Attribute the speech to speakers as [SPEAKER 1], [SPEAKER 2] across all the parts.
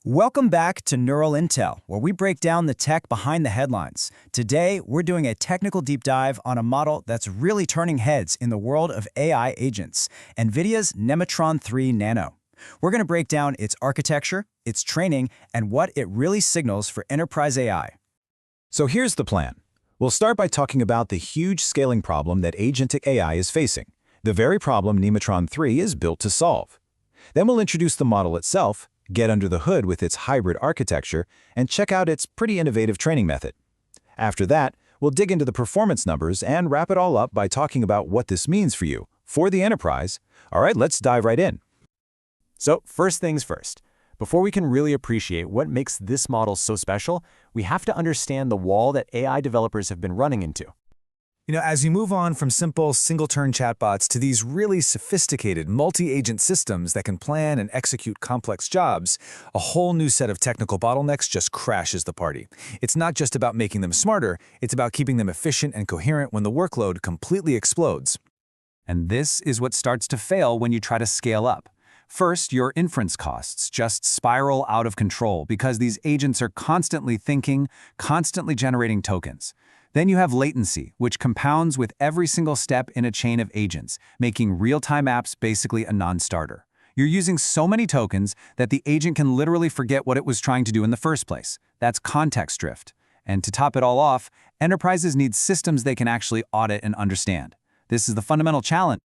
[SPEAKER 1] Welcome back to Neural Intel, where we break down the tech behind the headlines. Today, we're doing a technical deep dive on a model that's really turning heads in the world of AI agents, NVIDIA's Nemotron 3 Nano. We're going to break down its architecture, its training, and what it really signals for enterprise AI.
[SPEAKER 2] So here's the plan. We'll start by talking about the huge scaling problem that agentic AI is facing, the very problem Nemotron 3 is built to solve. Then we'll introduce the model itself, get under the hood with its hybrid architecture, and check out its pretty innovative training method. After that, we'll dig into the performance numbers and wrap it all up by talking about what this means for you, for the enterprise. All right, let's dive right in.
[SPEAKER 3] So first things first, before we can really appreciate what makes this model so special, we have to understand the wall that AI developers have been running into.
[SPEAKER 4] As you move on from simple single-turn chatbots to these really sophisticated multi-agent systems that can plan and execute complex jobs, a whole new set of technical bottlenecks just crashes the party. It's not just about making them smarter, it's about keeping them efficient and coherent when the workload completely explodes.
[SPEAKER 5] And this is what starts to fail when you try to scale up. First, your inference costs just spiral out of control because these agents are constantly thinking, constantly generating tokens. Then you have latency, which compounds with every single step in a chain of agents, making real-time apps basically a non-starter. You're using so many tokens that the agent can literally forget what it was trying to do in the first place. That's context drift. And to top it all off, enterprises need systems they can actually audit and understand. This is the fundamental challenge.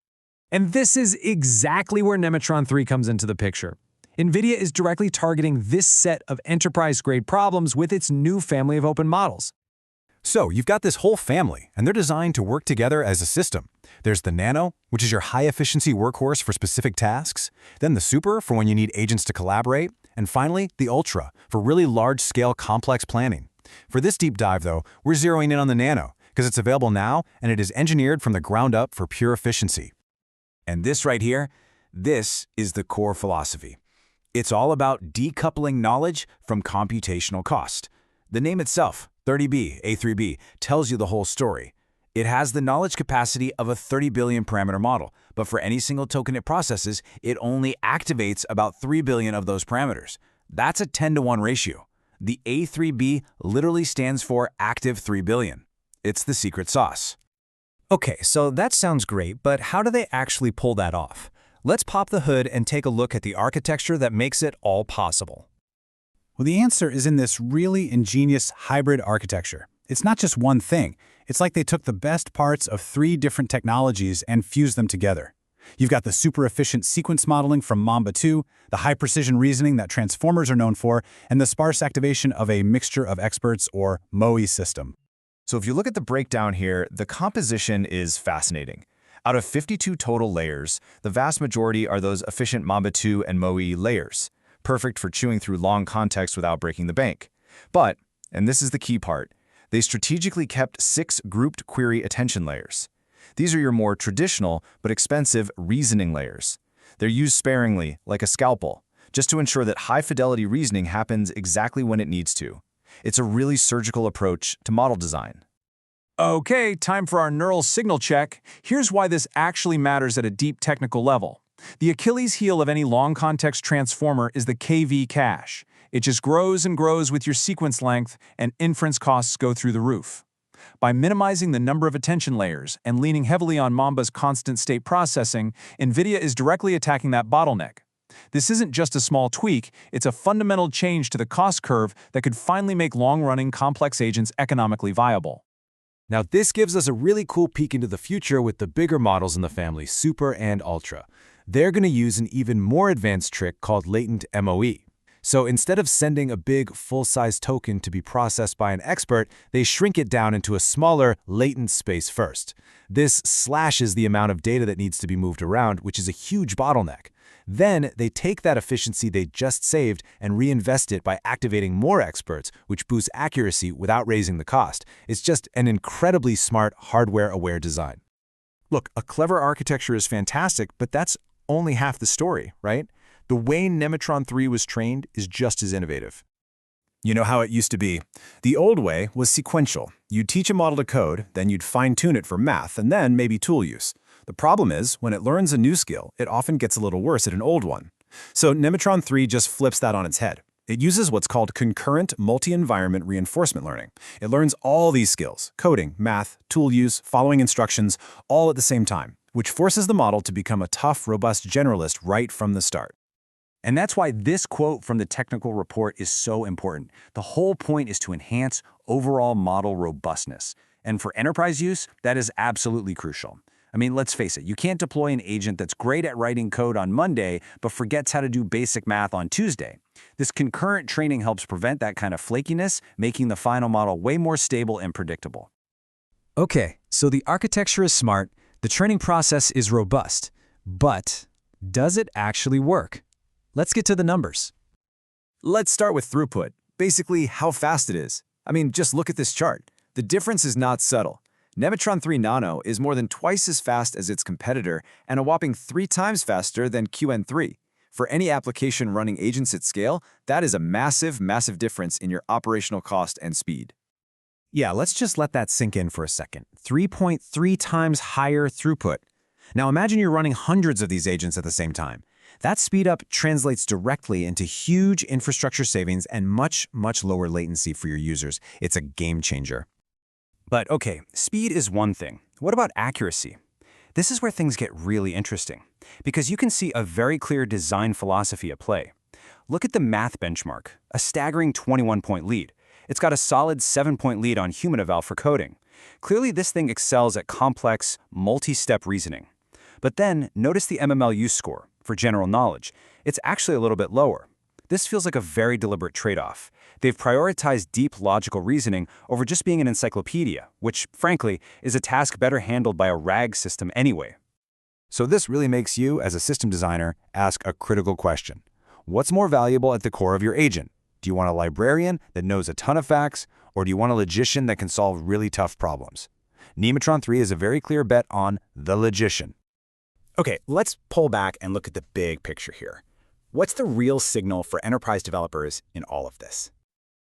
[SPEAKER 6] And this is exactly where Nemotron 3 comes into the picture. NVIDIA is directly targeting this set of enterprise-grade problems with its new family of open models.
[SPEAKER 2] So you've got this whole family, and they're designed to work together as a system. There's the Nano, which is your high-efficiency workhorse for specific tasks, then the Super for when you need agents to collaborate, and finally, the Ultra for really large-scale complex planning. For this deep dive, though, we're zeroing in on the Nano, because it's available now, and it is engineered from the ground up for pure efficiency. And this right here, this is the core philosophy. It's all about decoupling knowledge from computational cost. The name itself, 30B, A3B, tells you the whole story. It has the knowledge capacity of a 30 billion parameter model, but for any single token it processes, it only activates about 3 billion of those parameters. That's a 10-to-1 ratio. The A3B literally stands for active 3 billion. It's the secret sauce.
[SPEAKER 4] Okay, so that sounds great, but how do they actually pull that off? Let's pop the hood and take a look at the architecture that makes it all possible.
[SPEAKER 7] Well, the answer is in this really ingenious hybrid architecture. It's not just one thing. It's like they took the best parts of 3 different technologies and fused them together. You've got the super efficient sequence modeling from Mamba-2, the high-precision reasoning that transformers are known for, and the sparse activation of a mixture of experts or MoE system.
[SPEAKER 8] So if you look at the breakdown here, the composition is fascinating. Out of 52 total layers, the vast majority are those efficient Mamba-2 and MoE layers, perfect for chewing through long context without breaking the bank. But, and this is the key part, they strategically kept 6 grouped query attention layers. These are your more traditional but expensive reasoning layers. They're used sparingly, like a scalpel, just to ensure that high-fidelity reasoning happens exactly when it needs to. It's a really surgical approach to model design.
[SPEAKER 6] Okay, time for our neural signal check. Here's why this actually matters at a deep technical level. The Achilles heel of any long-context transformer is the KV cache. It just grows and grows with your sequence length, and inference costs go through the roof. By minimizing the number of attention layers and leaning heavily on Mamba's constant-state processing, NVIDIA is directly attacking that bottleneck. This isn't just a small tweak, it's a fundamental change to the cost curve that could finally make long-running complex agents economically viable.
[SPEAKER 2] Now this gives us a really cool peek into the future with the bigger models in the family, Super and Ultra. They're going to use an even more advanced trick called latent MoE. So instead of sending a big, full-size token to be processed by an expert, they shrink it down into a smaller, latent space first. This slashes the amount of data that needs to be moved around, which is a huge bottleneck. Then they take that efficiency they just saved and reinvest it by activating more experts, which boosts accuracy without raising the cost. It's just an incredibly smart, hardware-aware design. Look, a clever architecture is fantastic, but that's only half the story, right? The way Nemotron 3 was trained is just as innovative. You know how it used to be. The old way was sequential. You'd teach a model to code, then you'd fine-tune it for math, and then maybe tool use. The problem is, when it learns a new skill, it often gets a little worse at an old one. So Nemotron 3 just flips that on its head.
[SPEAKER 4] It uses what's called concurrent multi-environment reinforcement learning. It learns all these skills, coding, math, tool use, following instructions, all at the same time, which forces the model to become a tough, robust generalist right from the start.
[SPEAKER 5] And that's why this quote from the technical report is so important. The whole point is to enhance overall model robustness. And for enterprise use, that is absolutely crucial. I mean, let's face it, you can't deploy an agent that's great at writing code on Monday, but forgets how to do basic math on Tuesday. This concurrent training helps prevent that kind of flakiness, making the final model way more stable and predictable.
[SPEAKER 1] Okay, so the architecture is smart, the training process is robust, but does it actually work? Let's get to the numbers.
[SPEAKER 8] Let's start with throughput, basically how fast it is. I mean, just look at this chart. The difference is not subtle. Nemotron 3 Nano is more than twice as fast as its competitor and a whopping 3 times faster than QN3. For any application running agents at scale, that is a massive, massive difference in your operational cost and speed.
[SPEAKER 3] Yeah, let's just let that sink in for a second. 3.3 times higher throughput. Now imagine you're running hundreds of these agents at the same time. That speed up translates directly into huge infrastructure savings and much, much lower latency for your users. It's a game changer.
[SPEAKER 5] But okay, speed is one thing. What about accuracy? This is where things get really interesting, because you can see a very clear design philosophy at play. Look at the math benchmark, a staggering 21-point lead. It's got a solid 7-point lead on human eval for coding. Clearly, this thing excels at complex, multi-step reasoning. But then, notice the MML use score. For general knowledge, it's actually a little bit lower. This feels like a very deliberate trade-off. They've prioritized deep logical reasoning over just being an encyclopedia, which, frankly, is a task better handled by a RAG system anyway.
[SPEAKER 2] So this really makes you, as a system designer, ask a critical question. What's more valuable at the core of your agent? Do you want a librarian that knows a ton of facts, or do you want a logician that can solve really tough problems? Nemotron 3 is a very clear bet on the logician.
[SPEAKER 3] Okay, let's pull back and look at the big picture here. What's the real signal for enterprise developers in all of this?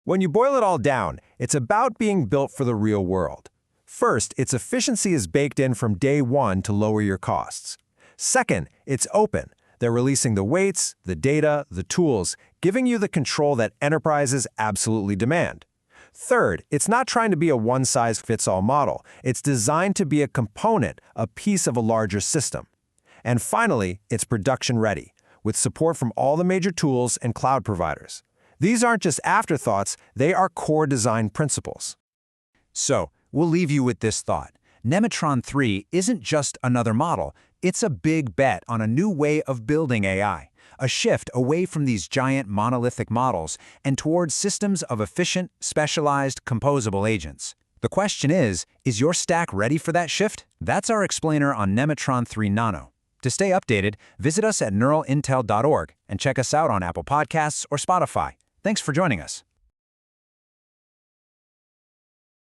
[SPEAKER 9] When you boil it all down, it's about being built for the real world. First, its efficiency is baked in from day one to lower your costs. Second, it's open. They're releasing the weights, the data, the tools, giving you the control that enterprises absolutely demand. Third, it's not trying to be a one-size-fits-all model. It's designed to be a component, a piece of a larger system. And finally, it's production-ready, with support from all the major tools and cloud providers. These aren't just afterthoughts, they are core design principles.
[SPEAKER 5] So, we'll leave you with this thought. Nemotron 3 isn't just another model, it's a big bet on a new way of building AI, a shift away from these giant monolithic models and towards systems of efficient, specialized, composable agents. The question is your stack ready for that shift? That's our explainer on Nemotron 3 Nano. To stay updated, visit us at neuralintel.org and check us out on Apple Podcasts or Spotify. Thanks for joining us.